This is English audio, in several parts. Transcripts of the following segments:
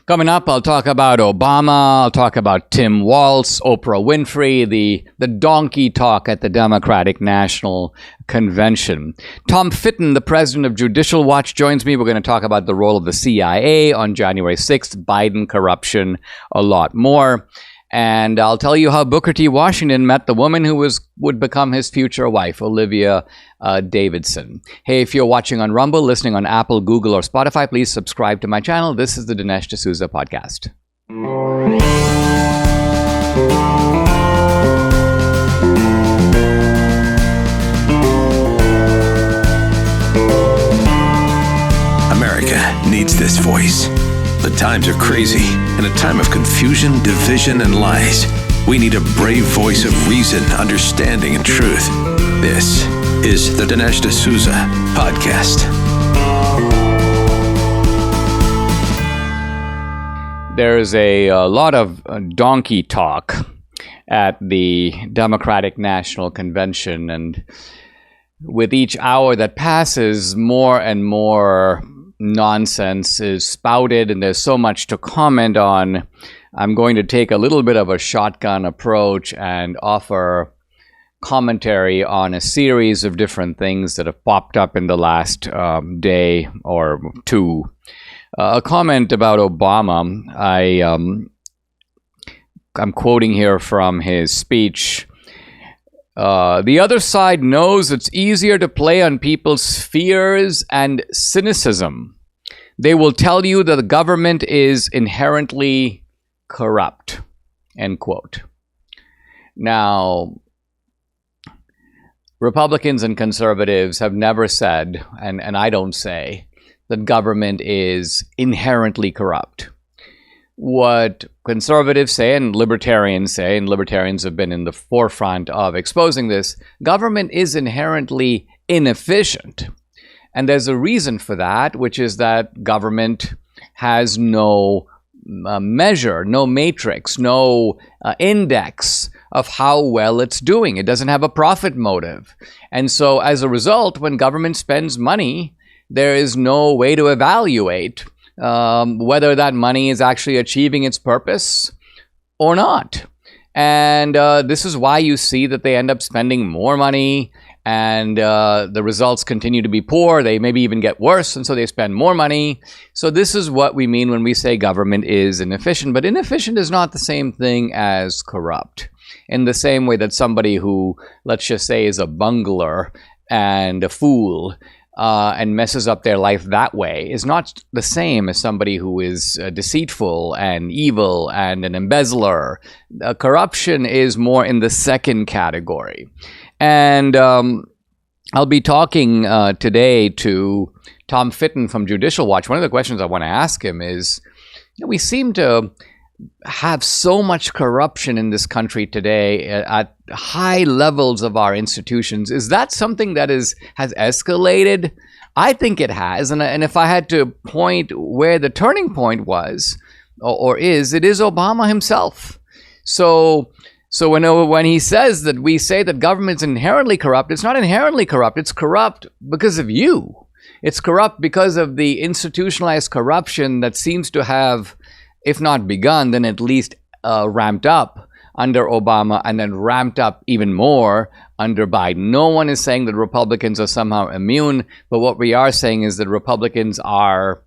Coming up, I'll talk about Obama, I'll talk about Tim Walz, Oprah Winfrey, the donkey talk at the Democratic National Convention. Tom Fitton, the president of Judicial Watch, joins me. We're going to talk about the role of the CIA on January 6th, Biden corruption, a lot more. And I'll tell you how Booker T. Washington met the woman who would become his future wife, Olivia Davidson. Hey, if you're watching on Rumble, listening on Apple, Google, or Spotify, please subscribe to my channel. This is the Dinesh D'Souza podcast. America needs this voice. The times are crazy. In a time of confusion, division, and lies, we need a brave voice of reason, understanding, and truth. This is the Dinesh D'Souza podcast. There's a lot of donkey talk at the Democratic National Convention, and with each hour that passes, more and more nonsense is spouted, and there's so much to comment on. I'm going to take a little bit of a shotgun approach and offer commentary on a series of different things that have popped up in the last day or two. A comment about Obama. I'm quoting here from his speech. The other side knows it's easier to play on people's fears and cynicism. They will tell you that the government is inherently corrupt. End quote. Now, Republicans and conservatives have never said, and I don't say, that government is inherently corrupt. What conservatives say and libertarians have been in the forefront of exposing this, government is inherently inefficient. And there's a reason for that, which is that government has no measure, no matrix, no index of how well it's doing. It doesn't have a profit motive. And so as a result, when government spends money, there is no way to evaluate whether that money is actually achieving its purpose or not. And this is why you see that they end up spending more money, and the results continue to be poor. They maybe even get worse, and so they spend more money. So this is what we mean when we say government is inefficient. But inefficient is not the same thing as corrupt. In the same way that somebody who, let's just say, is a bungler and a fool and messes up their life that way is not the same as somebody who is deceitful and evil and an embezzler. Corruption is more in the second category. And I'll be talking today to Tom Fitton from Judicial Watch. One of the questions I want to ask him is, we seem to have so much corruption in this country today at high levels of our institutions. Is that something that has escalated? I think it has. And if I had to point where the turning point was or is, it is Obama himself. So when he says that we say that government's inherently corrupt, it's not inherently corrupt. It's corrupt because of you. It's corrupt because of the institutionalized corruption that seems to have, if not begun, then at least ramped up under Obama, and then ramped up even more under Biden. No one is saying that Republicans are somehow immune, but what we are saying is that Republicans are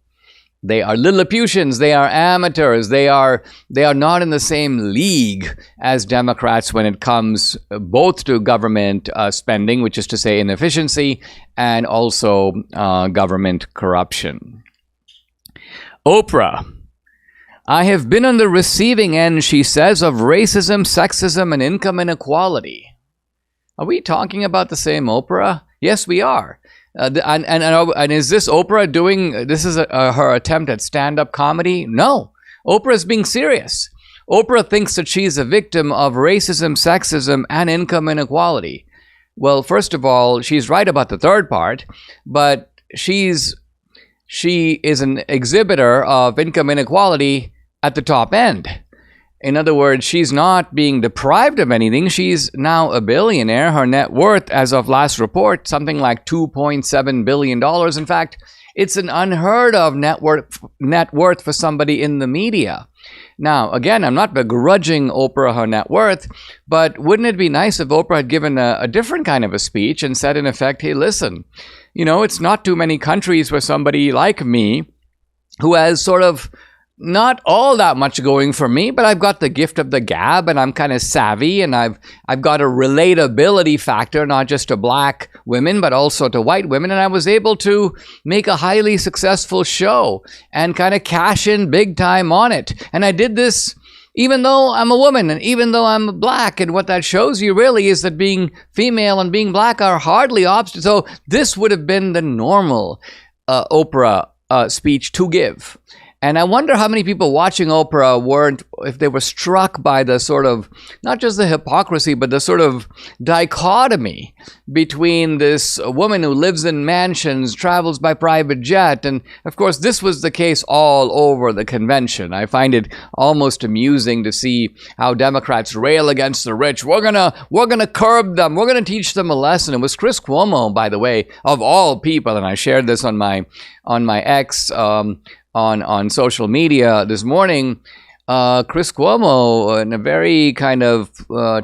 Lilliputians, they are amateurs, they are not in the same league as Democrats when it comes both to government spending, which is to say inefficiency, and also government corruption. Oprah. I have been on the receiving end, she says, of racism, sexism, and income inequality. Are we talking about the same Oprah? Yes, we are. And is this Oprah this is her attempt at stand-up comedy? No. Oprah is being serious. Oprah thinks that she's a victim of racism, sexism, and income inequality. Well, first of all, she's right about the third part, but she is an exhibitor of income inequality at the top end. In other words, she's not being deprived of anything. She's now a billionaire. Her net worth, as of last report, something like $2.7 billion. In fact, It's an unheard of net worth for somebody in the media. Now, again, I'm not begrudging Oprah her net worth, but wouldn't it be nice if Oprah had given a different kind of a speech and said, in effect, hey, listen, it's not too many countries where somebody like me, who has sort of not all that much going for me, but I've got the gift of the gab, and I'm kind of savvy, and I've got a relatability factor, not just to black women, but also to white women. And I was able to make a highly successful show and kind of cash in big time on it. And I did this even though I'm a woman and even though I'm black. And what that shows you really is that being female and being black are hardly opposites. So this would have been the normal Oprah speech to give. And I wonder how many people watching Oprah weren't, if they were struck by the sort of, not just the hypocrisy, but the sort of dichotomy between this woman who lives in mansions, travels by private jet. And of course, this was the case all over the convention. I find it almost amusing to see how Democrats rail against the rich. We're gonna curb them. We're gonna teach them a lesson. It was Chris Cuomo, by the way, of all people, and I shared this on my X, on social media this morning. Chris Cuomo, in a very kind of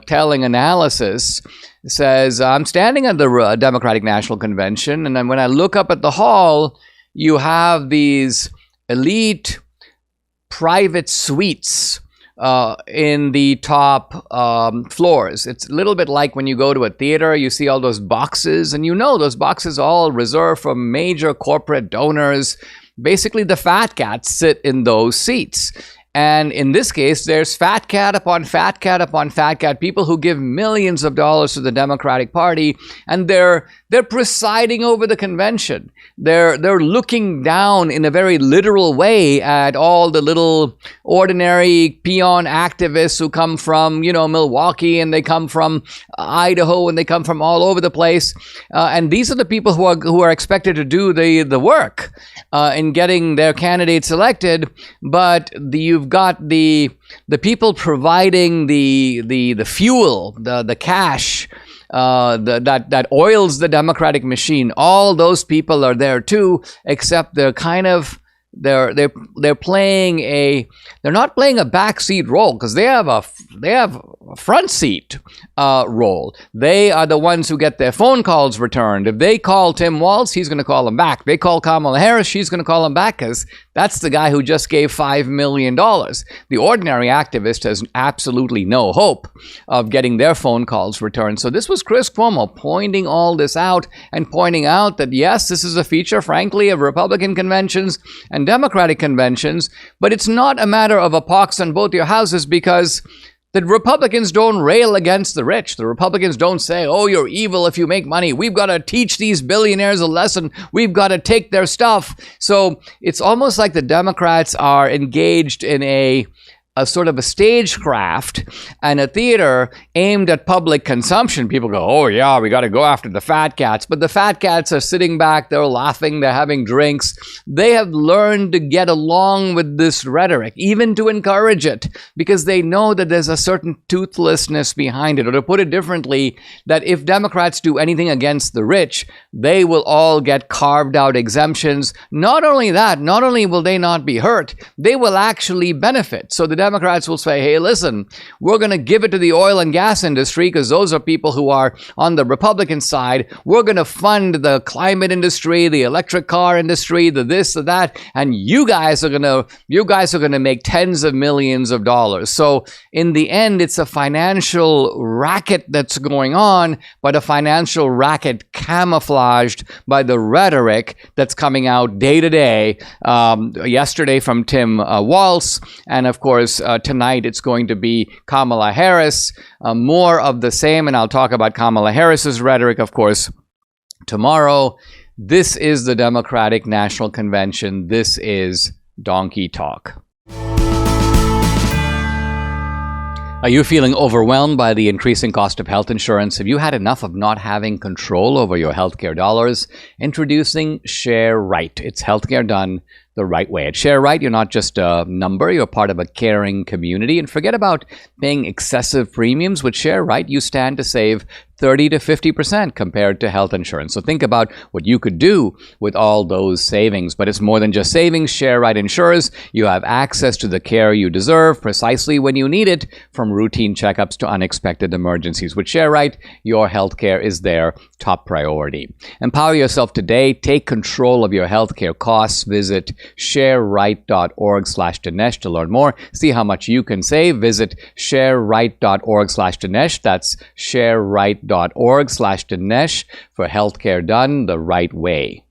telling analysis, says, I'm standing at the Democratic National Convention, and then when I look up at the hall, you have these elite private suites in the top floors. It's a little bit like when you go to a theater, you see all those boxes, and those boxes all reserved for major corporate donors. Basically, the fat cats sit in those seats. And in this case, there's fat cat upon fat cat upon fat cat, people who give millions of dollars to the Democratic Party, and they're presiding over the convention. They're looking down in a very literal way at all the little ordinary peon activists who come from, Milwaukee, and they come from Idaho, and they come from all over the place. And these are the people who are expected to do the work in getting their candidates elected. But you've got the people providing the fuel, the cash, that oils the Democratic machine. All those people are there too, except they're kind of they're playing they're not playing a backseat role, because they have a front seat role. They are the ones who get their phone calls returned. If they call Tim Walz, he's going to call them back. They call Kamala Harris, she's going to call them back, because that's the guy who just gave $5 million. The ordinary activist has absolutely no hope of getting their phone calls returned. So this was Chris Cuomo pointing all this out and pointing out that, yes, this is a feature, frankly, of Republican conventions and Democratic conventions, but it's not a matter of a pox on both your houses, because the Republicans don't rail against the rich. The Republicans don't say, oh, you're evil if you make money. We've got to teach these billionaires a lesson. We've got to take their stuff. So it's almost like the Democrats are engaged in a sort of a stagecraft and a theater aimed at public consumption. People go, oh yeah, we got to go after the fat cats. But the fat cats are sitting back, they're laughing, they're having drinks. They have learned to get along with this rhetoric, even to encourage it, because they know that there's a certain toothlessness behind it. Or to put it differently, that if Democrats do anything against the rich, they will all get carved out exemptions. Not only that, not only will they not be hurt, they will actually benefit. So the Democrats will say, hey, listen, we're going to give it to the oil and gas industry, because those are people who are on the Republican side. We're going to fund the climate industry, the electric car industry, the this, the that, and you guys are going to make tens of millions of dollars. So in the end, it's a financial racket that's going on, but a financial racket camouflaged by the rhetoric that's coming out day to day. Yesterday from Tim Walz, and of course, tonight it's going to be Kamala Harris. More of the same, and I'll talk about Kamala Harris's rhetoric, of course, tomorrow. This is the Democratic National Convention. This is Donkey Talk. Are you feeling overwhelmed by the increasing cost of health insurance? Have you had enough of not having control over your healthcare dollars? Introducing Share Right. It's healthcare done the right way. At Share Right, you're not just a number, you're part of a caring community. And forget about paying excessive premiums. With Share Right, you stand to save 30 to 50% compared to health insurance. So think about what you could do with all those savings. But it's more than just savings. Share Right ensures you have access to the care you deserve precisely when you need it, from routine checkups to unexpected emergencies. With Share Right, your healthcare is their top priority. Empower yourself today. Take control of your healthcare costs. Visit shareright.org/Dinesh to learn more. See how much you can save. Visit shareright.org/Dinesh. That's shareright.org/Dinesh for healthcare done the right way.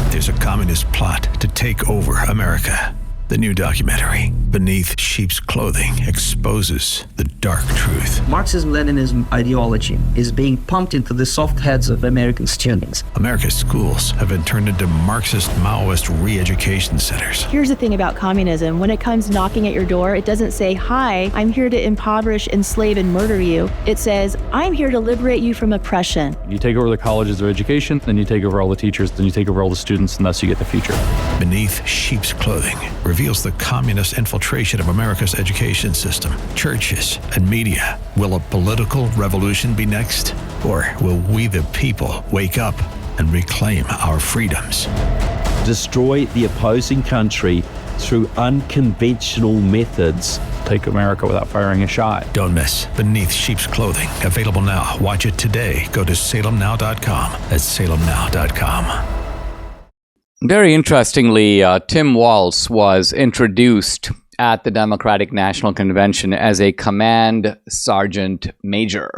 There's a communist plot to take over America. The new documentary, Beneath Sheep's Clothing, exposes the dark truth. Marxism-Leninism ideology is being pumped into the soft heads of American students. America's schools have been turned into Marxist-Maoist re-education centers. Here's the thing about communism. When it comes knocking at your door, it doesn't say, "Hi, I'm here to impoverish, enslave, and murder you." It says, "I'm here to liberate you from oppression." You take over the colleges of education, then you take over all the teachers, then you take over all the students, and thus you get the future. Beneath Sheep's Clothing reveals the communist infiltration of America's education system, churches, and media. Will a political revolution be next? Or will we the people wake up and reclaim our freedoms? Destroy the opposing country through unconventional methods. Take America without firing a shot. Don't miss Beneath Sheep's Clothing. Available now. Watch it today. Go to salemnow.com. That's salemnow.com. Very interestingly, Tim Walz was introduced at the Democratic National Convention as a command sergeant major.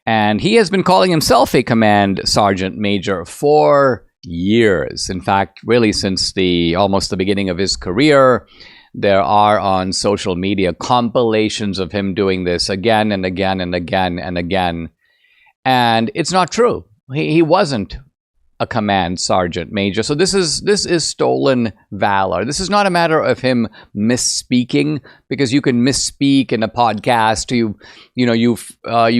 And he has been calling himself a command sergeant major for years. In fact, really since almost the beginning of his career. There are on social media compilations of him doing this again and again and again and again. And it's not true. He wasn't a command sergeant major. So this is stolen valor. This is not a matter of him misspeaking, because you can misspeak in a podcast. You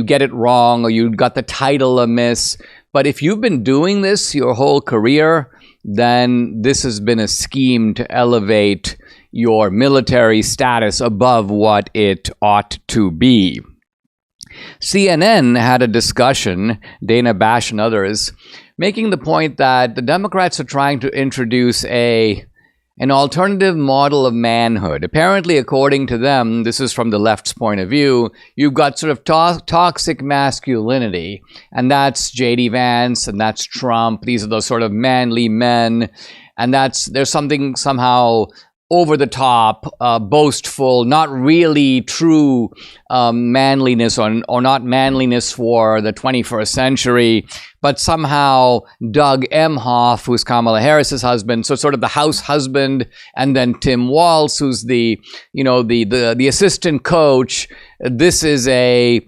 get it wrong, or you got the title amiss. But if you've been doing this your whole career, then this has been a scheme to elevate your military status above what it ought to be. CNN had a discussion, Dana Bash and others, making the point that the Democrats are trying to introduce an alternative model of manhood. Apparently, according to them, this is from the left's point of view, you've got sort of toxic masculinity, and that's J.D. Vance, and that's Trump. These are those sort of manly men, and there's something somehow over the top, boastful, not really true manliness or not manliness for the 21st century, but somehow Doug Emhoff, who's Kamala Harris's husband, so sort of the house husband, and then Tim Walz, who's the assistant coach. This is a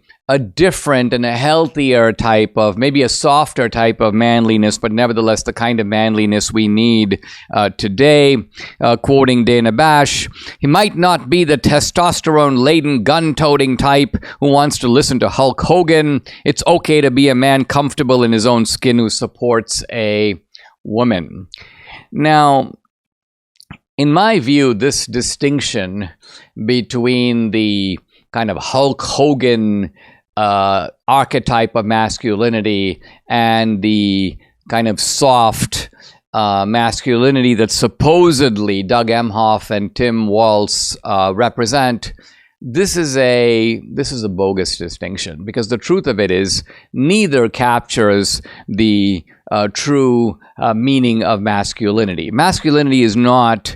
different and a healthier type of, maybe a softer type of manliness, but nevertheless the kind of manliness we need today. Quoting Dana Bash, he might not be the testosterone-laden, gun-toting type who wants to listen to Hulk Hogan. It's okay to be a man comfortable in his own skin who supports a woman. Now, in my view, this distinction between the kind of Hulk Hogan archetype of masculinity and the kind of soft masculinity that supposedly Doug Emhoff and Tim Walz represent, this is a bogus distinction, because the truth of it is neither captures the true meaning of masculinity. Masculinity is not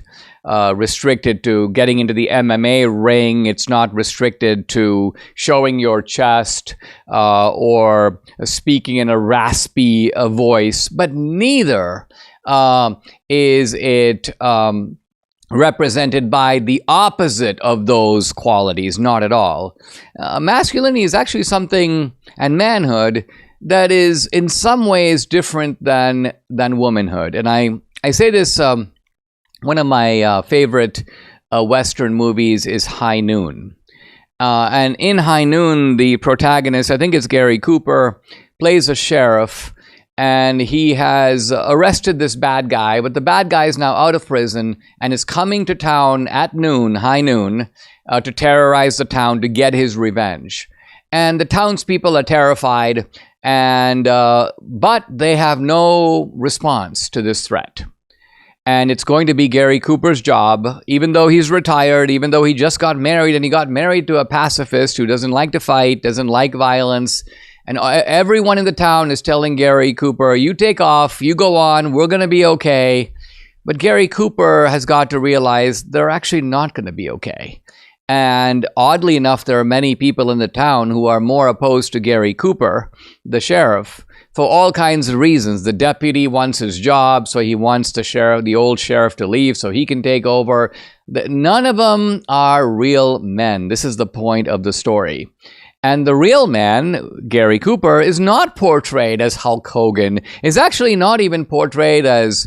restricted to getting into the MMA ring. It's not restricted to showing your chest or speaking in a raspy voice, but neither is it represented by the opposite of those qualities, not at all. Masculinity is actually something, and manhood, that is in some ways different than womanhood. And I say this, one of my favorite Western movies is High Noon. And in High Noon, the protagonist, I think it's Gary Cooper, plays a sheriff, and he has arrested this bad guy, but the bad guy is now out of prison and is coming to town at noon, high noon, to terrorize the town to get his revenge. and the townspeople are terrified, and but they have no response to this threat. And it's going to be Gary Cooper's job, even though he's retired, even though he just got married, and he got married to a pacifist who doesn't like to fight, doesn't like violence. And everyone in the town is telling Gary Cooper, you take off, you go on, we're going to be okay. But Gary Cooper has got to realize they're actually not going to be okay. And oddly enough, there are many people in the town who are more opposed to Gary Cooper, the sheriff, for all kinds of reasons. The deputy wants his job, so he wants the old sheriff to leave so he can take over. None of them are real men. This is the point of the story. And the real man, Gary Cooper, is not portrayed as Hulk Hogan, is actually not even portrayed as,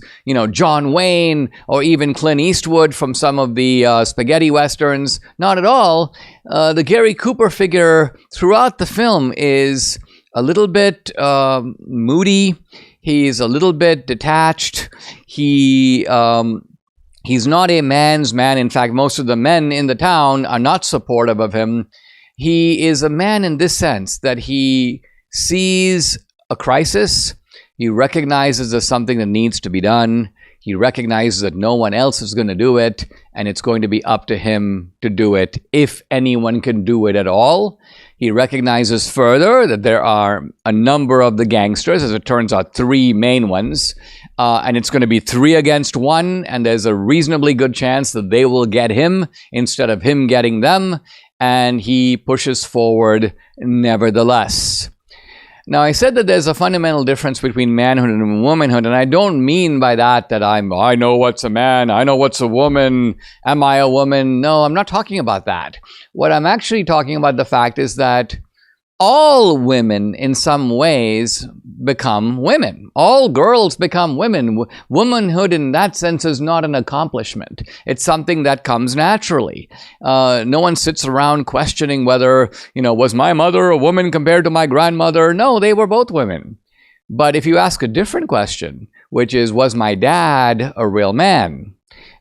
John Wayne or even Clint Eastwood from some of the spaghetti westerns. Not at all. The Gary Cooper figure throughout the film is a little bit moody. He's a little bit detached. He's not a man's man. In fact, most of the men in the town are not supportive of him. He is a man in this sense that he sees a crisis. He recognizes there's something that needs to be done. He recognizes that no one else is going to do it, and it's going to be up to him to do it, if anyone can do it at all. He recognizes further that there are a number of the gangsters, as it turns out, 3 main ones, and it's going to be 3 against 1, and there's a reasonably good chance that they will get him instead of him getting them, and he pushes forward nevertheless. Now, I said that there's a fundamental difference between manhood and womanhood, and I don't mean by that I know what's a man, I know what's a woman, am I a woman? No, I'm not talking about that. What I'm actually talking about the fact is that all women in some ways become women. All girls become women. Womanhood in that sense is not an accomplishment. It's something that comes naturally. No one sits around questioning whether, was my mother a woman compared to my grandmother? No, they were both women. But if you ask a different question, which is, was my dad a real man?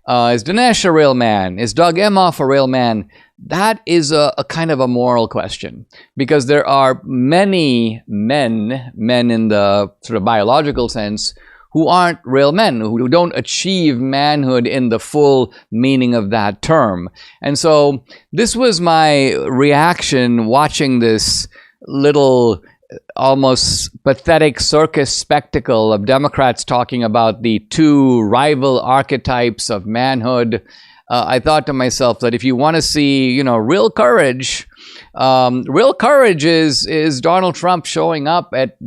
Is Dinesh a real man? Is Doug Emhoff a real man? That is a kind of a moral question, because there are many men in the sort of biological sense, who aren't real men, who don't achieve manhood in the full meaning of that term. And so this was my reaction watching this little almost pathetic circus spectacle of Democrats talking about the 2 rival archetypes of manhood. I thought to myself that if you want to see, real courage is Donald Trump showing up at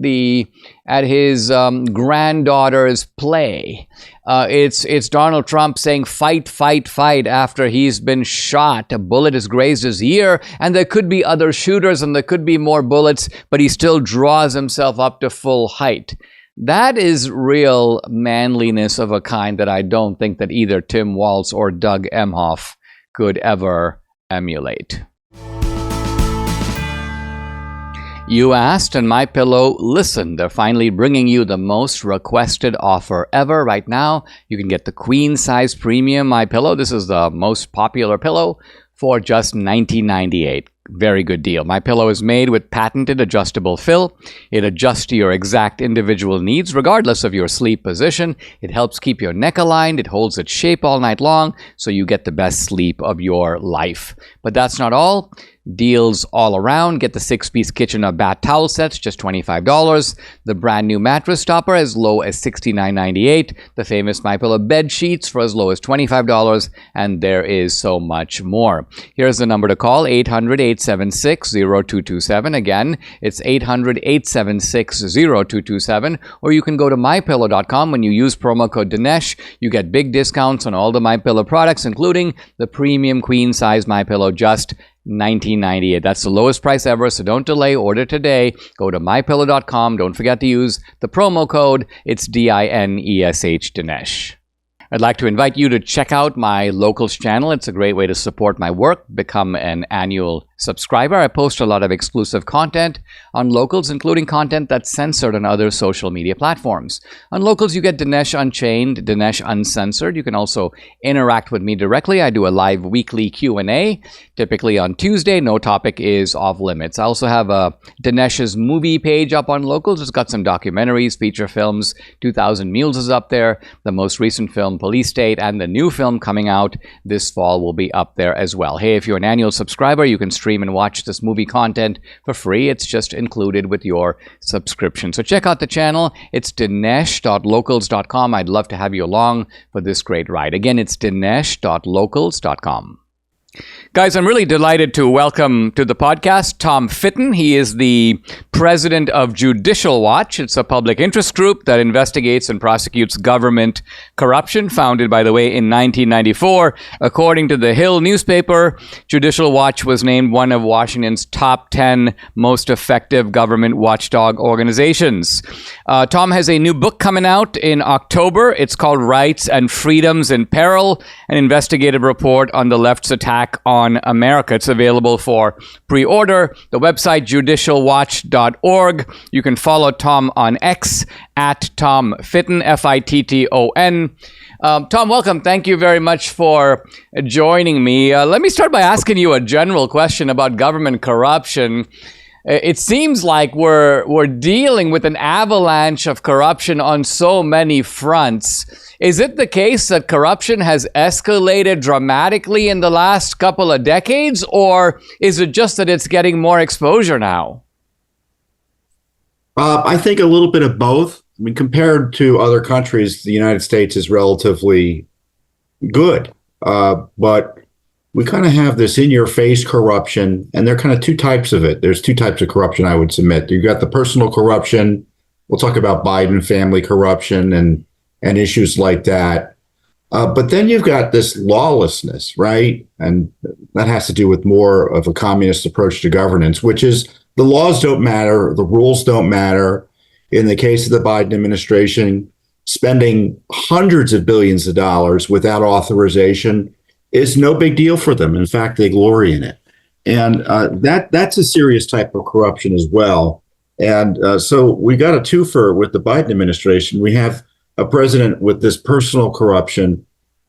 his granddaughter's play. It's Donald Trump saying fight, fight, fight after he's been shot. A bullet has grazed his ear, and there could be other shooters and there could be more bullets, but he still draws himself up to full height. That is real manliness of a kind that I don't think that either Tim Walz or Doug Emhoff could ever emulate. You asked, and MyPillow listened. They're finally bringing you the most requested offer ever right now. You can get the queen size premium MyPillow. This is the most popular pillow for just $19.98. Very good deal. MyPillow is made with patented adjustable fill. It adjusts to your exact individual needs regardless of your sleep position. It helps keep your neck aligned. It holds its shape all night long so you get the best sleep of your life. But that's not all. Deals all around. Get the 6-piece kitchen or bath towel sets, just $25. The brand new mattress topper as low as $69.98. The famous MyPillow bed sheets for as low as $25. And there is so much more. Here's the number to call, 800-876-0227. Again, it's 800-876-0227. Or you can go to MyPillow.com. When you use promo code Dinesh, you get big discounts on all the MyPillow products, including the premium queen size MyPillow, just $19.98. That's the lowest price ever, so don't delay. Order today. Go to MyPillow.com. Don't forget to use the promo code. It's DINESH, Dinesh. I'd like to invite you to check out my Locals channel. It's a great way to support my work. Become an annual subscriber. I post a lot of exclusive content on Locals, including content that's censored on other social media platforms. On Locals, you get Dinesh Unchained, Dinesh Uncensored. You can also interact with me directly. I do a live weekly Q&A, typically on Tuesday. No topic is off limits. I also have a Dinesh's movie page up on Locals. It's got some documentaries, feature films. 2000 Mules is up there. The most recent film, Police State, and the new film coming out this fall will be up there as well. Hey, if you're an annual subscriber, you can stream and watch this movie content for free. It's just included with your subscription. So check out the channel. It's dinesh.locals.com. I'd love to have you along for this great ride. Again, it's dinesh.locals.com. Guys, I'm really delighted to welcome to the podcast Tom Fitton. He is the president of Judicial Watch. It's a public interest group that investigates and prosecutes government corruption, founded, by the way, in 1994. According to the Hill newspaper, Judicial Watch was named one of Washington's top 10 most effective government watchdog organizations. Tom has a new book coming out in October. It's called Rights and Freedoms in Peril, an investigative report on the left's attack on America. It's available for pre-order. The website, judicialwatch.org. You can follow Tom on X at Tom Fitton, Fitton. Tom, welcome. Thank you very much for joining me. Let me start by asking you a general question about government corruption. It seems like we're dealing with an avalanche of corruption on so many fronts. Is it the case that corruption has escalated dramatically in the last couple of decades, or is it just that it's getting more exposure now? I think a little bit of both. I mean, compared to other countries, the United States is relatively good, but we kind of have this in-your-face corruption, and there are kind of two types of it. There's two types of corruption, I would submit. You've got the personal corruption. We'll talk about Biden family corruption and issues like that. But then you've got this lawlessness, right? And that has to do with more of a communist approach to governance, which is the laws don't matter, the rules don't matter. In the case of the Biden administration, spending hundreds of billions of dollars without authorization is no big deal for them. In fact, they glory in it. And that's a serious type of corruption as well. And so we got a twofer with the Biden administration. We have a president with this personal corruption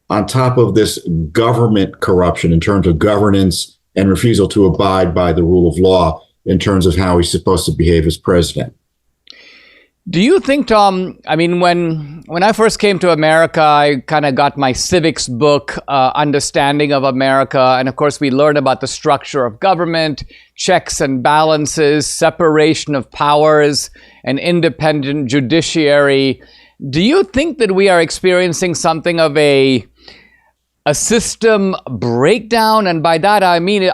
on top of this government corruption in terms of governance and refusal to abide by the rule of law in terms of how he's supposed to behave as president. Do you think, Tom, I mean, when I first came to America, I kind of got my civics book, Understanding of America. And of course, we learned about the structure of government, checks and balances, separation of powers, an independent judiciary. Do you think that we are experiencing something of a system breakdown? And by that, I mean,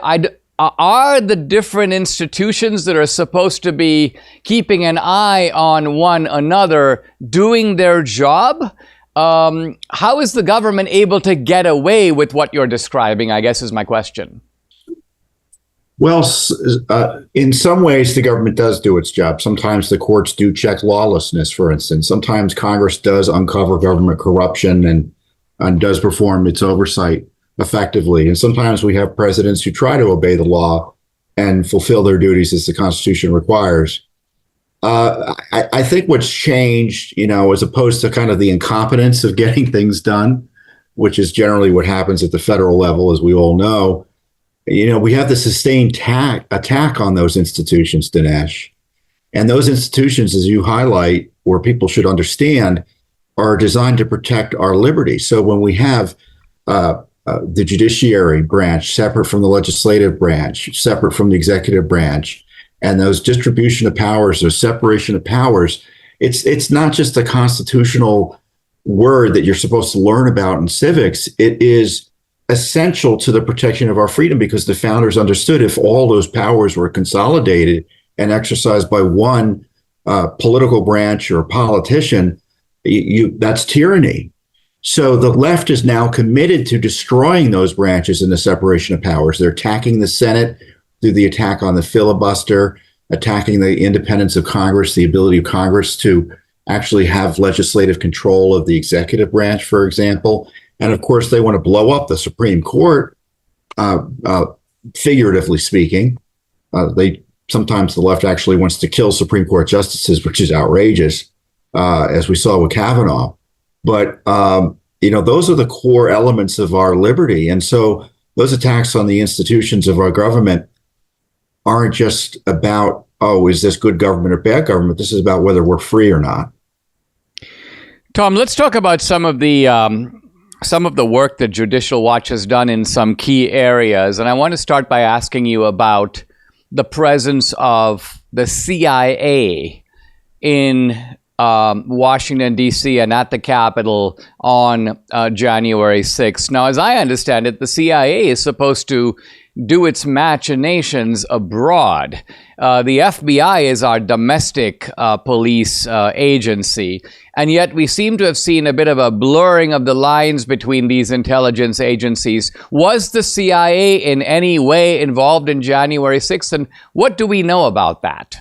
are the different institutions that are supposed to be keeping an eye on one another doing their job? How is the government able to get away with what you're describing, I guess is my question. Well, in some ways, the government does do its job. Sometimes the courts do check lawlessness, for instance. Sometimes Congress does uncover government corruption and does perform its oversight effectively. And sometimes we have presidents who try to obey the law and fulfill their duties as the Constitution requires. I think what's changed, as opposed to kind of the incompetence of getting things done, which is generally what happens at the federal level, as we all know, we have the sustained attack on those institutions, Dinesh. And those institutions, as you highlight, where people should understand, are designed to protect our liberty. So when we have the judiciary branch separate from the legislative branch, separate from the executive branch, and those distribution of powers, those separation of powers, it's not just a constitutional word that you're supposed to learn about in civics. It is essential to the protection of our freedom, because the founders understood if all those powers were consolidated and exercised by one political branch or politician, that's tyranny. So the left is now committed to destroying those branches in the separation of powers. They're attacking the Senate through the attack on the filibuster, attacking the independence of Congress, the ability of Congress to actually have legislative control of the executive branch, for example. And of course, they want to blow up the Supreme Court figuratively speaking. Sometimes the left actually wants to kill Supreme Court justices, which is outrageous, as we saw with Kavanaugh. But those are the core elements of our liberty, and so those attacks on the institutions of our government aren't just about, oh, is this good government or bad government? This is about whether we're free or not. Tom, let's talk about some of the work that Judicial Watch has done in some key areas. And I want to start by asking you about the presence of the CIA in Washington, D.C. and at the Capitol on January 6th. Now, as I understand it, the CIA is supposed to do its machinations abroad. The FBI is our domestic police agency, and yet we seem to have seen a bit of a blurring of the lines between these intelligence agencies. Was the CIA in any way involved in January 6th, and what do we know about that?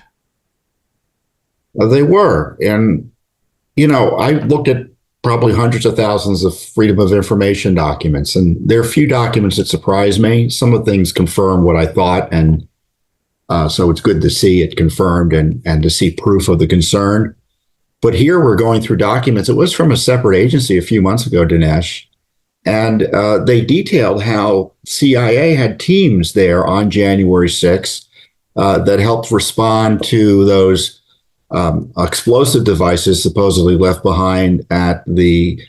Well, they were, and I looked at probably hundreds of thousands of Freedom of Information documents, and there are a few documents that surprised me. Some of the things confirm what I thought, and so it's good to see it confirmed and to see proof of the concern. But here we're going through documents. It was from a separate agency a few months ago, Dinesh, and they detailed how CIA had teams there on January 6th that helped respond to those explosive devices supposedly left behind at the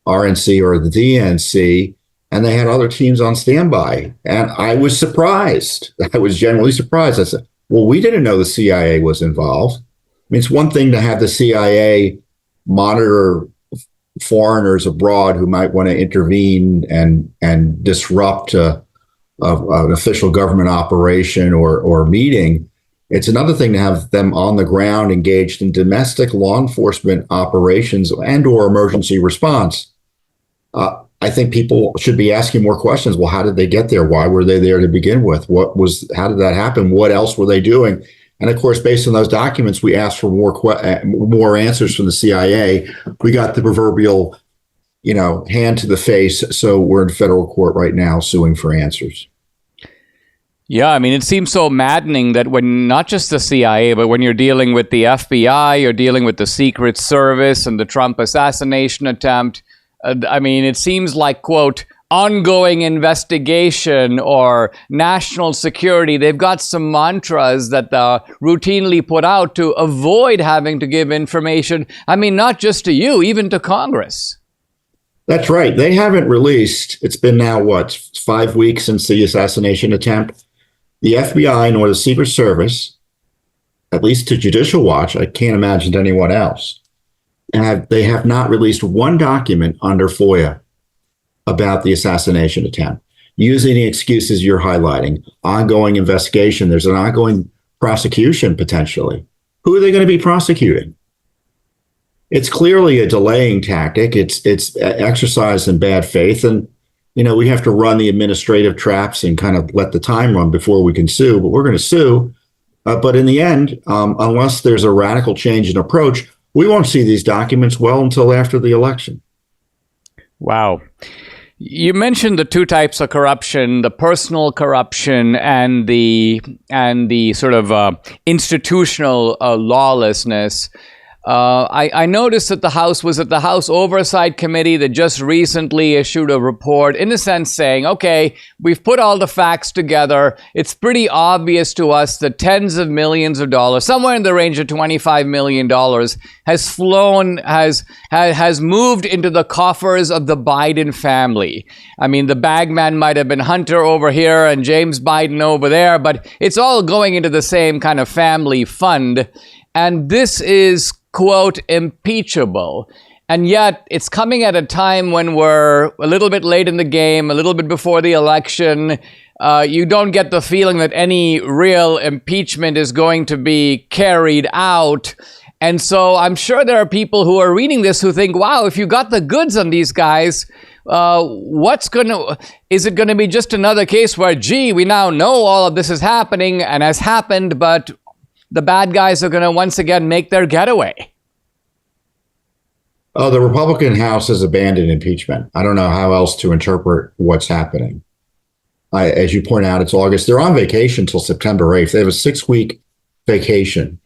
RNC or the DNC, and they had other teams on standby. And I was surprised. I was genuinely surprised. I said, well, we didn't know the CIA was involved. I mean, it's one thing to have the CIA monitor foreigners abroad who might want to intervene and disrupt an official government operation or meeting. It's another thing to have them on the ground engaged in domestic law enforcement operations and or emergency response. I think people should be asking more questions. Well, how did they get there? Why were they there to begin with? How did that happen? What else were they doing? And of course, based on those documents, we asked for more answers from the CIA. We got the proverbial, hand to the face. So we're in federal court right now suing for answers. Yeah, I mean, it seems so maddening that when not just the CIA, but when you're dealing with the FBI, you're dealing with the Secret Service and the Trump assassination attempt. It seems like, quote, ongoing investigation or national security. They've got some mantras that they routinely put out to avoid having to give information. I mean, not just to you, even to Congress. That's right. They haven't released, it's been now, 5 weeks since the assassination attempt. The FBI nor the Secret Service, at least to Judicial Watch, I can't imagine to anyone else, they have not released one document under FOIA about the assassination attempt, using the excuses you're highlighting. Ongoing investigation. There's an ongoing prosecution, potentially. Who are they going to be prosecuting? It's clearly a delaying tactic. It's exercise in bad faith. And, we have to run the administrative traps and kind of let the time run before we can sue. But we're going to sue. But in the end, unless there's a radical change in approach, we won't see these documents well until after the election. Wow. You mentioned the two types of corruption, the personal corruption and the sort of institutional lawlessness. I noticed that the House was at the House Oversight Committee that just recently issued a report, in a sense saying, okay, we've put all the facts together. It's pretty obvious to us that tens of millions of dollars, somewhere in the range of $25 million, has moved into the coffers of the Biden family. I mean, the bagman might have been Hunter over here and James Biden over there, but it's all going into the same kind of family fund. And this is, quote, impeachable. And yet it's coming at a time when we're a little bit late in the game, a little bit before the election. You don't get the feeling that any real impeachment is going to be carried out. And so I'm sure there are people who are reading this who think, wow, if you got the goods on these guys, is it going to be just another case where, gee, we now know all of this is happening and has happened, but the bad guys are going to once again make their getaway? Oh, the Republican House has abandoned impeachment. I don't know how else to interpret what's happening. As you point out, it's August. They're on vacation until September 8th. They have a 6-week vacation,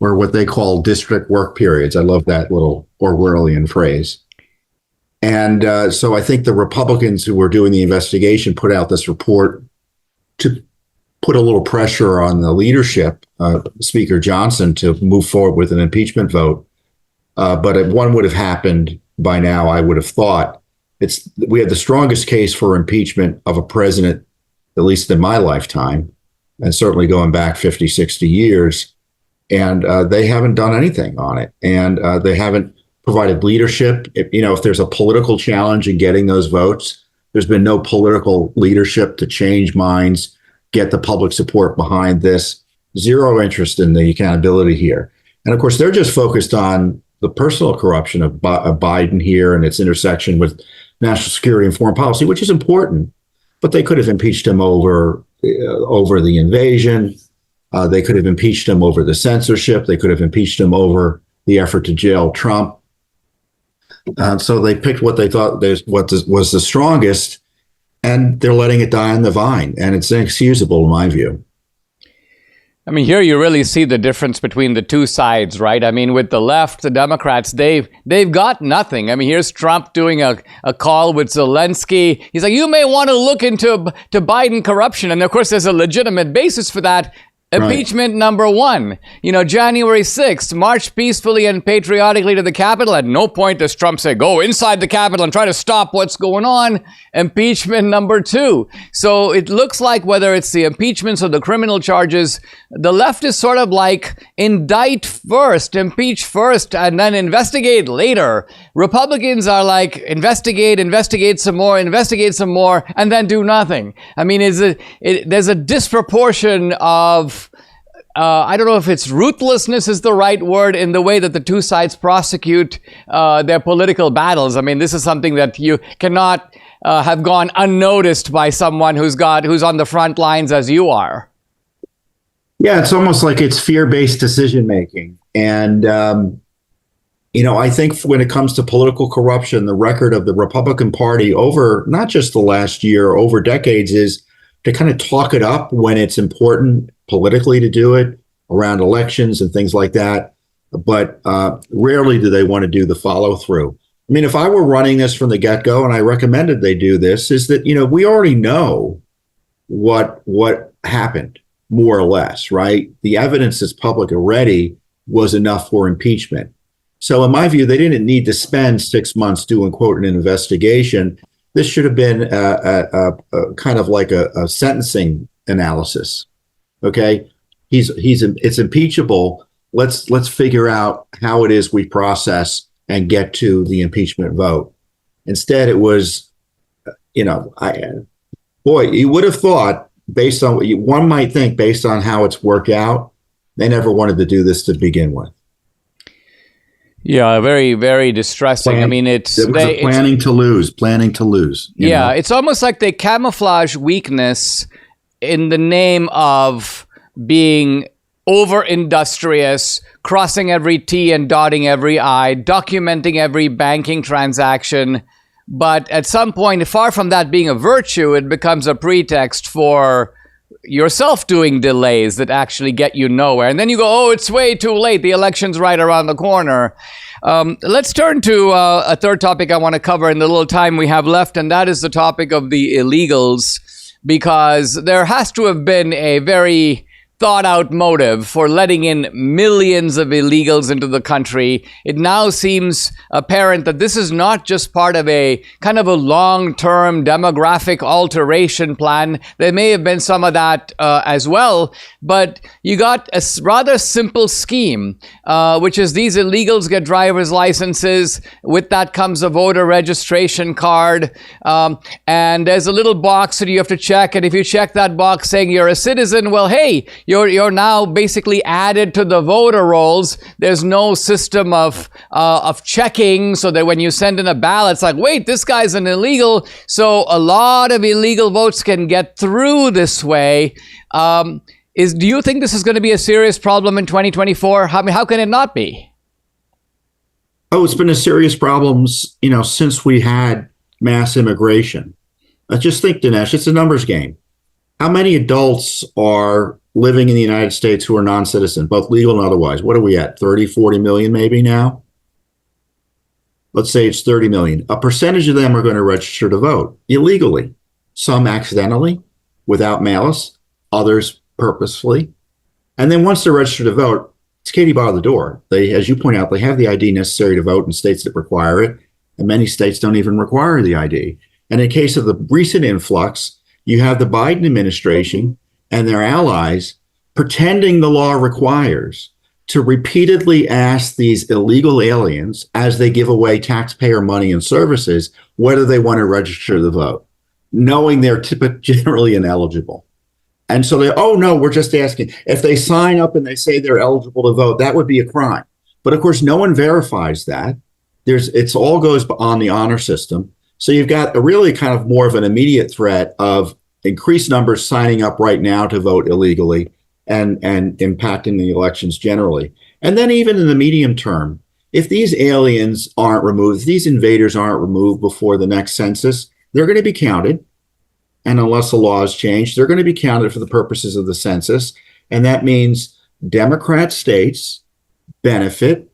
or what they call district work periods. I love that little Orwellian phrase. And so I think the Republicans who were doing the investigation put out this report to put a little pressure on the leadership, Speaker Johnson, to move forward with an impeachment vote. But if one would have happened by now, I would have thought. We have the strongest case for impeachment of a president, at least in my lifetime, and certainly going back 50, 60 years. And they haven't done anything on it. And they haven't provided leadership. If there's a political challenge in getting those votes, there's been no political leadership to change minds, get the public support behind this. Zero interest in the accountability here. And of course, they're just focused on the personal corruption of Biden here and its intersection with national security and foreign policy, which is important. But they could have impeached him over the invasion. They could have impeached him over the censorship. They could have impeached him over the effort to jail Trump. So they picked what they thought was the strongest, and they're letting it die on the vine. And it's inexcusable in my view. I mean, here you really see the difference between the two sides, right? I mean, with the left, the Democrats, they've got nothing. I mean, here's Trump doing a call with Zelensky. He's like, you may want to look into Biden corruption. And of course, there's a legitimate basis for that. Impeachment number one, January 6th, marched peacefully and patriotically to the Capitol. At no point does Trump say, go inside the Capitol and try to stop what's going on. Impeachment number two. So it looks like whether it's the impeachments or the criminal charges, the left is sort of like indict first, impeach first, and then investigate later. Republicans are like investigate some more, and then do nothing. I mean, there's a disproportion of I don't know if it's ruthlessness is the right word in the way that the two sides prosecute their political battles. I mean, this is something that you cannot have gone unnoticed by someone who's on the front lines as you are. Yeah, it's almost like it's fear-based decision making. And, I think when it comes to political corruption, the record of the Republican Party over not just the last year, over decades, is to kind of talk it up when it's important politically to do it around elections and things like that. But rarely do they want to do the follow through. I mean, if I were running this from the get-go, and I recommended they do this, is that, we already know what happened, more or less, right? The evidence that's public already was enough for impeachment. So in my view, they didn't need to spend 6 months doing, quote, an investigation. This should have been a kind of like a sentencing analysis. Okay, it's impeachable. Let's figure out how it is we process and get to the impeachment vote. Instead, it was, you would have thought, based on what one might think, based on how it's worked out, they never wanted to do this to begin with. Yeah, very, very distressing. I mean, it's planning to lose. Yeah, it's almost like they camouflage weakness in the name of being over-industrious, crossing every T and dotting every I, documenting every banking transaction. But at some point, far from that being a virtue, it becomes a pretext for yourself doing delays that actually get you nowhere. And then you go, oh, it's way too late. The election's right around the corner. Let's turn to a third topic I want to cover in the little time we have left, and that is the topic of the illegals, because there has to have been a very thought out motive for letting in millions of illegals into the country. It now seems apparent that this is not just part of a kind of a long-term demographic alteration plan. There may have been some of that as well, but you got a rather simple scheme, which is these illegals get driver's licenses. With that comes a voter registration card, and there's a little box that you have to check, and if you check that box saying you're a citizen, well, hey, you're now basically added to the voter rolls. There's no system of checking, so that when you send in a ballot, it's like, wait, this guy's an illegal. So a lot of illegal votes can get through this way. Do you think this is going to be a serious problem in 2024? How can it not be? Oh, it's been a serious problem, since we had mass immigration. Just think, Dinesh, it's a numbers game. How many adults are living in the United States who are non-citizen, both legal and otherwise? What are we at, 30, 40 million maybe now? Let's say it's 30 million. A percentage of them are going to register to vote illegally, some accidentally, without malice, others purposefully. And then once they're registered to vote, it's Katie bar the door. They, as you point out, they have the ID necessary to vote in states that require it, and many states don't even require the ID. And in case of the recent influx, you have the Biden administration and their allies pretending the law requires to repeatedly ask these illegal aliens, as they give away taxpayer money and services, whether they want to register to vote, knowing they're generally ineligible. And so they, oh no, we're just asking. If they sign up and they say they're eligible to vote, that would be a crime. But of course, no one verifies that. It's all goes on the honor system. So you've got a really kind of more of an immediate threat of increased numbers signing up right now to vote illegally and impacting the elections generally. And then even in the medium term, if these aliens aren't removed, if these invaders aren't removed before the next census, they're going to be counted. And unless the law is changed, they're going to be counted for the purposes of the census. And that means Democrat states benefit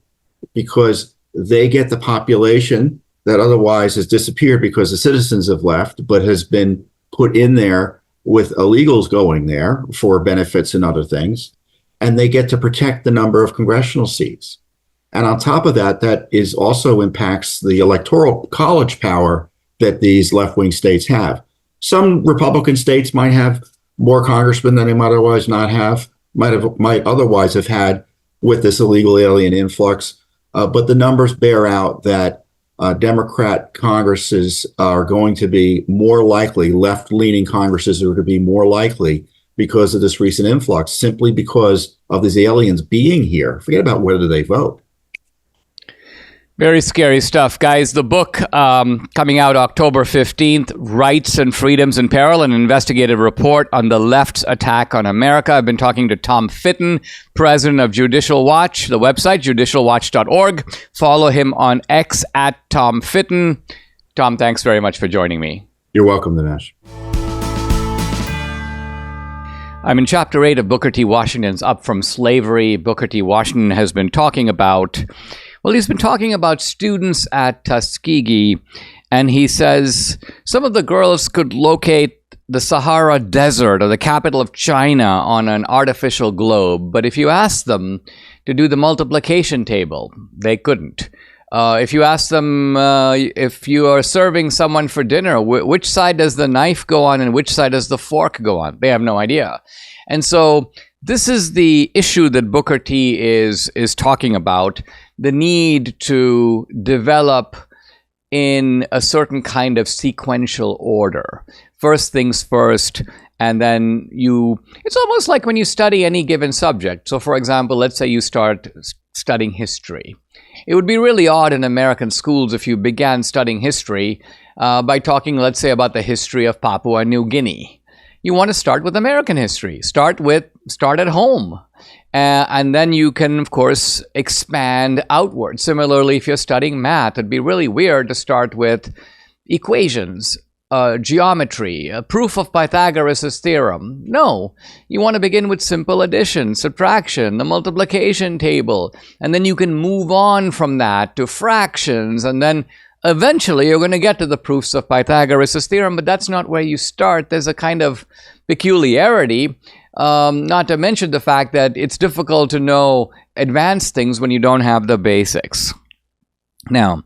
because they get the population that otherwise has disappeared because the citizens have left, but has been put in there with illegals going there for benefits and other things. And they get to protect the number of congressional seats. And on top of that, that is also impacts the electoral college power that these left-wing states have. Some Republican states might have more congressmen than they might otherwise not have, might otherwise have had with this illegal alien influx. But the numbers bear out that Democrat Congresses are going to be more likely, left-leaning Congresses are going to be more likely because of this recent influx, simply because of these aliens being here. Forget about whether they vote. Very scary stuff, guys. The book coming out October 15th, Rights and Freedoms in Peril, an investigative report on the left's attack on America. I've been talking to Tom Fitton, president of Judicial Watch, the website, judicialwatch.org. Follow him on X at Tom Fitton. Tom, thanks very much for joining me. You're welcome, Dinesh. I'm in Chapter 8 of Booker T. Washington's Up From Slavery. Booker T. Washington has been talking about... Well, he's been talking about students at Tuskegee, and he says some of the girls could locate the Sahara Desert or the capital of China on an artificial globe. But if you ask them to do the multiplication table, they couldn't. If you ask them if you are serving someone for dinner, which side does the knife go on and which side does the fork go on? They have no idea. And so this is the issue that Booker T is talking about, the need to develop in a certain kind of sequential order. First things first, and then it's almost like when you study any given subject. So for example, let's say you start studying history. It would be really odd in American schools if you began studying history by talking, let's say, about the history of Papua New Guinea. You want to start with American history. Start at home. And then you can, of course, expand outward. Similarly, if you're studying math, it'd be really weird to start with equations, geometry, a proof of Pythagoras' theorem. No, you want to begin with simple addition, subtraction, the multiplication table, and then you can move on from that to fractions, and then eventually you're going to get to the proofs of Pythagoras' theorem, but that's not where you start. There's a kind of peculiarity, not to mention the fact that it's difficult to know advanced things when you don't have the basics. Now,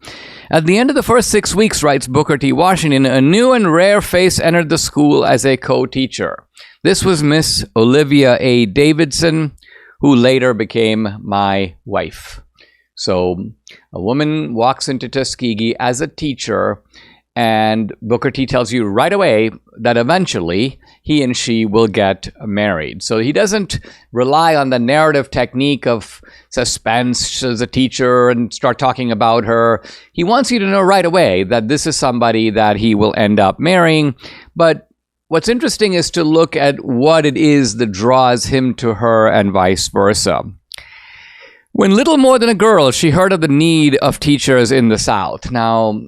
at the end of the first 6 weeks, writes Booker T. Washington, a new and rare face entered the school as a co-teacher. This was Miss Olivia A. Davidson, who later became my wife. So a woman walks into Tuskegee as a teacher, and Booker T tells you right away that eventually he and she will get married. So he doesn't rely on the narrative technique of suspense as a teacher and start talking about her. He wants you to know right away that this is somebody that he will end up marrying. But what's interesting is to look at what it is that draws him to her and vice versa. When little more than a girl, she heard of the need of teachers in the South. Now,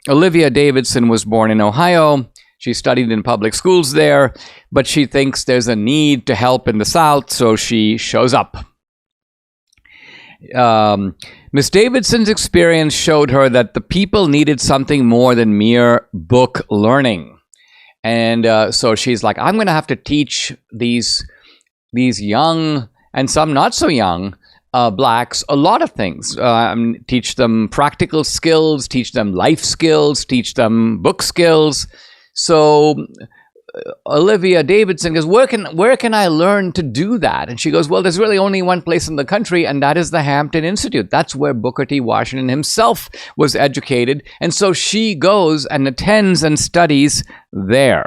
Olivia Davidson was born in Ohio. She studied in public schools there, but she thinks there's a need to help in the South, so she shows up. Miss Davidson's experience showed her that the people needed something more than mere book learning. And so she's like, I'm going to have to teach these young and some not so young blacks a lot of things. Teach them practical skills, teach them life skills, teach them book skills. So Olivia Davidson goes, where can I learn to do that? And she goes, well, there's really only one place in the country, and that is the Hampton Institute. That's where Booker T. Washington himself was educated. And so she goes and attends and studies there.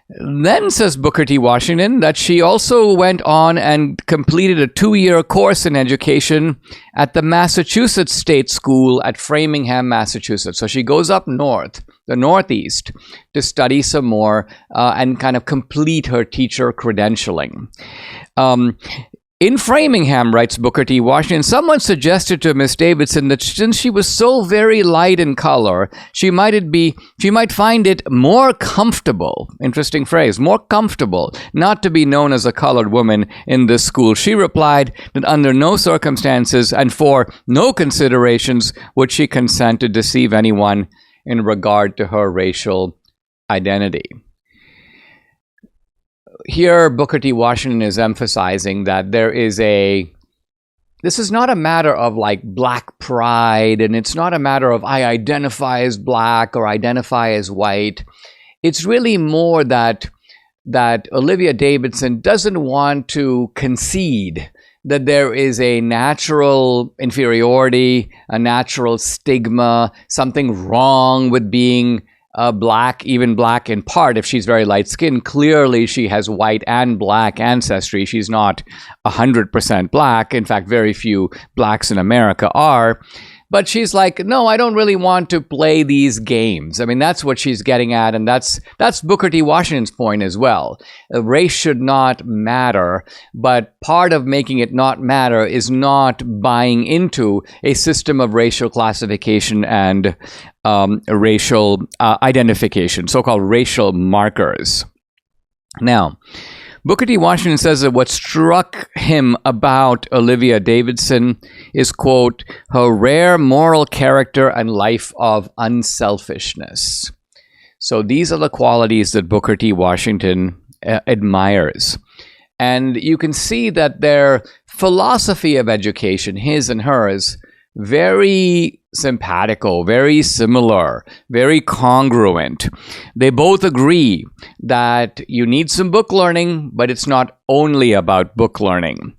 Then says Booker T. Washington that she also went on and completed a 2-year course in education at the Massachusetts State School at Framingham, Massachusetts. So she goes up north, the Northeast, to study some more and kind of complete her teacher credentialing. In Framingham, writes Booker T. Washington, someone suggested to Miss Davidson that since she was so very light in color, she might find it more comfortable, interesting phrase, more comfortable, not to be known as a colored woman in this school. She replied that under no circumstances and for no considerations would she consent to deceive anyone in regard to her racial identity. Here, Booker T. Washington is emphasizing that this is not a matter of like black pride, and it's not a matter of I identify as black or identify as white. It's really more that Olivia Davidson doesn't want to concede that there is a natural inferiority, a natural stigma, something wrong with being black, even black in part. If she's very light-skinned, clearly she has white and black ancestry. She's not 100% black. In fact, very few blacks in America are. But she's like, no, I don't really want to play these games. I mean, that's what she's getting at, and that's Booker T. Washington's point as well. Race should not matter, but part of making it not matter is not buying into a system of racial classification and racial identification, so-called racial markers. Now, Booker T. Washington says that what struck him about Olivia Davidson is, quote, her rare moral character and life of unselfishness. So these are the qualities that Booker T. Washington admires. And you can see that their philosophy of education, his and hers, very simpatico, very similar, very congruent. They both agree that you need some book learning, but it's not only about book learning.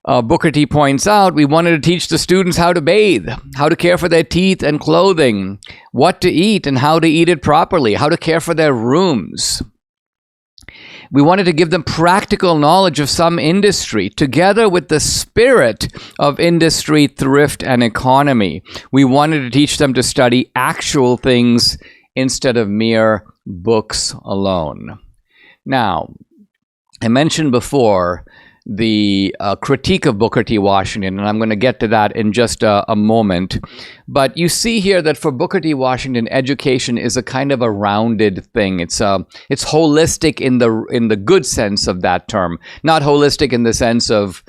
Booker T points out, we wanted to teach the students how to bathe, how to care for their teeth and clothing, what to eat and how to eat it properly, how to care for their rooms. We wanted to give them practical knowledge of some industry, together with the spirit of industry, thrift, and economy. We wanted to teach them to study actual things instead of mere books alone. Now, I mentioned before the critique of Booker T. Washington, and I'm going to get to that in just a moment. But you see here that for Booker T. Washington, education is a kind of a rounded thing. It's holistic in the good sense of that term, not holistic in the sense of,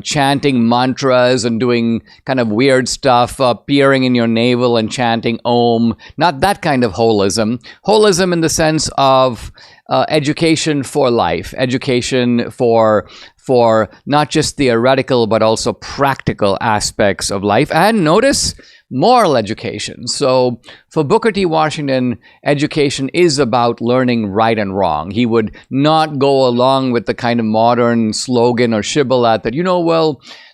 chanting mantras and doing kind of weird stuff, peering in your navel and chanting Om. Not that kind of holism. Holism in the sense of education for life, education for not just theoretical but also practical aspects of life. And notice, moral education. So for Booker T. Washington, education is about learning right and wrong. He would not go along with the kind of modern slogan or shibboleth that,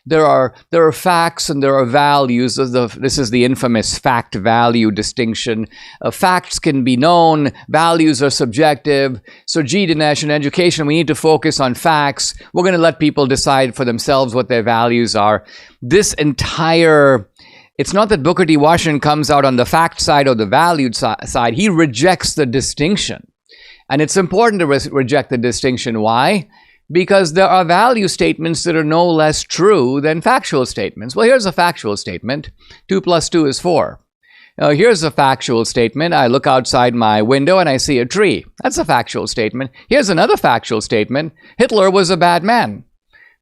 there are facts and there are values. This is the infamous fact-value distinction. Facts can be known, values are subjective. So, Dinesh, in education, we need to focus on facts. We're going to let people decide for themselves what their values are. It's not that Booker T. Washington comes out on the fact side or the valued side. He rejects the distinction. And it's important to reject the distinction. Why? Because there are value statements that are no less true than factual statements. Well, here's a factual statement. 2 + 2 is 4. Here's a factual statement. I look outside my window and I see a tree. That's a factual statement. Here's another factual statement. Hitler was a bad man.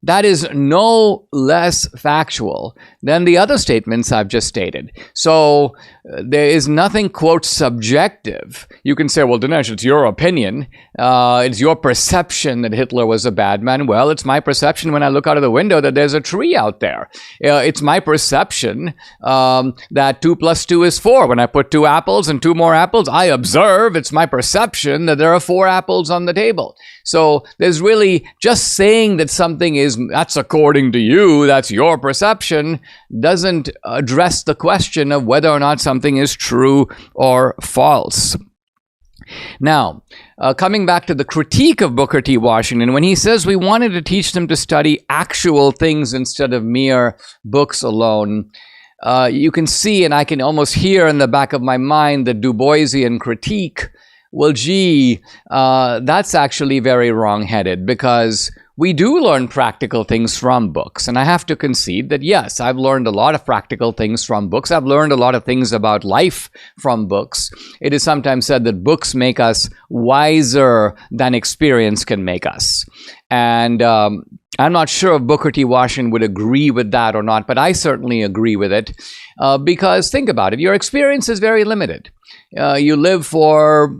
That is no less factual than the other statements I've just stated. So there is nothing, quote, subjective. You can say, well, Dinesh, it's your opinion. It's your perception that Hitler was a bad man. Well, it's my perception when I look out of the window that there's a tree out there. It's my perception that 2 + 2 is 4. When I put 2 apples and 2 more apples, I observe. It's my perception that there are 4 apples on the table. So there's really just saying that something is, that's according to you, that's your perception, doesn't address the question of whether or not something is true or false. Now, coming back to the critique of Booker T. Washington, when he says we wanted to teach them to study actual things instead of mere books alone, you can see, and I can almost hear in the back of my mind, the Du Boisian critique. Well, gee, that's actually very wrong-headed, because we do learn practical things from books. And I have to concede that, yes, I've learned a lot of practical things from books. I've learned a lot of things about life from books. It is sometimes said that books make us wiser than experience can make us. And I'm not sure if Booker T. Washington would agree with that or not, but I certainly agree with it, because think about it. Your experience is very limited. You live for,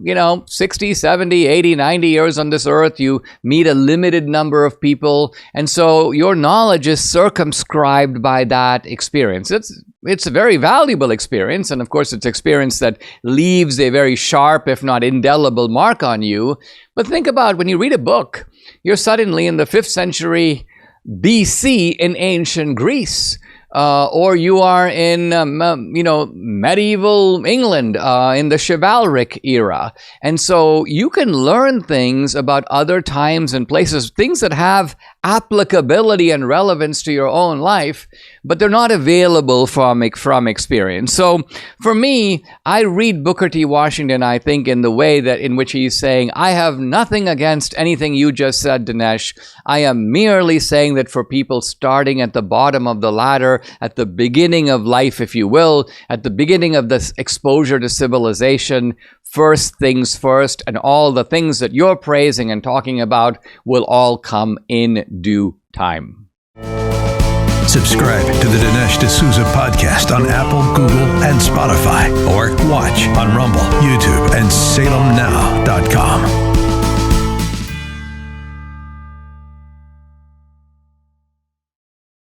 60, 70, 80, 90 years on this earth. You meet a limited number of people. And so your knowledge is circumscribed by that experience. It's a very valuable experience. And of course, it's experience that leaves a very sharp, if not indelible, mark on you. But think about when you read a book, you're suddenly in the 5th century BC in ancient Greece. Or you are in, medieval England in the chivalric era. And so you can learn things about other times and places, things that have applicability and relevance to your own life, but they're not available from experience. So for me, I read Booker T. Washington, I think, in the way that in which he's saying, I have nothing against anything you just said, Dinesh. I am merely saying that for people starting at the bottom of the ladder, at the beginning of life, if you will, at the beginning of this exposure to civilization, first things first, and all the things that you're praising and talking about will all come in due time. Subscribe to the Dinesh D'Souza podcast on Apple, Google, and Spotify, or watch on Rumble, YouTube, and SalemNow.com.